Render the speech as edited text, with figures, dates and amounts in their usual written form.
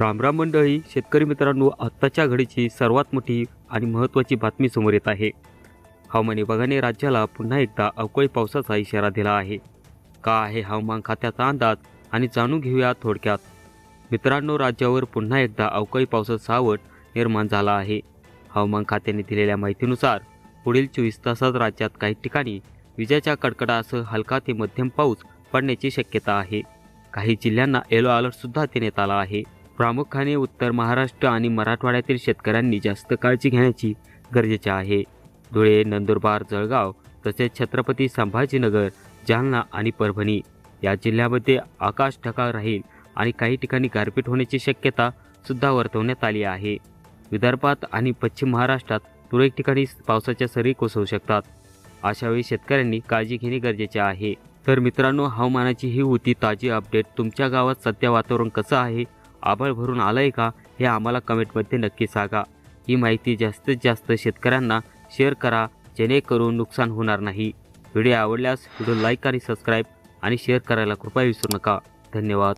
रामराम मंडळी, शेतकरी मित्रांनो, आत्ताच्या घडीची सर्वात मोठी आणि महत्त्वाची बातमी समोर येत आहे। हवामान विभागाने राज्याला पुन्हा एकदा अवकाळी पावसाचा इशारा दिला आहे। का आहे हवामान खात्याचा अंदाज आणि जाणून घेऊया थोडक्यात। मित्रांनो, राज्यावर पुन्हा एकदा अवकाळी पावसाचा सावट निर्माण झाला आहे। हवामान खात्याने दिलेल्या माहितीनुसार पुढील 24 तासात राज्यात काही ठिकाणी विजेच्या कडकडाटासह हलका ते मध्यम पाऊस पडण्याची शक्यता आहे। काही जिल्ह्यांना येलो अलर्ट सुद्धा देण्यात आला आहे। प्रामुख्याने उत्तर महाराष्ट्र आणि मराठवाड्यातील शेतकऱ्यांनी जास्त काळजी घेण्याची गरजेचे आहे। धुळे, नंदुरबार, जळगाव तसेच छत्रपती संभाजीनगर, जालना आणि परभणी या जिल्ह्यामध्ये आकाश ढगाळ राहील आणि काही ठिकाणी गारपीट होण्याची शक्यता सुद्धा वर्तवण्यात आली आहे। विदर्भात आणि पश्चिम महाराष्ट्रात तुरळक ठिकाणी पावसाच्या सरी कोसळू शकतात। अशावेळी शेतकऱ्यांनी काळजी घेणे गरजेचे आहे। तर मित्रांनो, हवामानाची ही होती ताजी अपडेट। तुमच्या गावात सध्या वातावरण कसं आहे? आभाळ भरून आलंय का? हे आम्हाला कमेंटमध्ये नक्की सांगा। ही माहिती जास्तीत जास्त शेतकऱ्यांना शेअर करा, जेणेकरून नुकसान होणार नाही। व्हिडिओ आवडल्यास व्हिडिओ लाईक आणि सबस्क्राईब आणि शेअर करायला कृपया विसरू नका। धन्यवाद।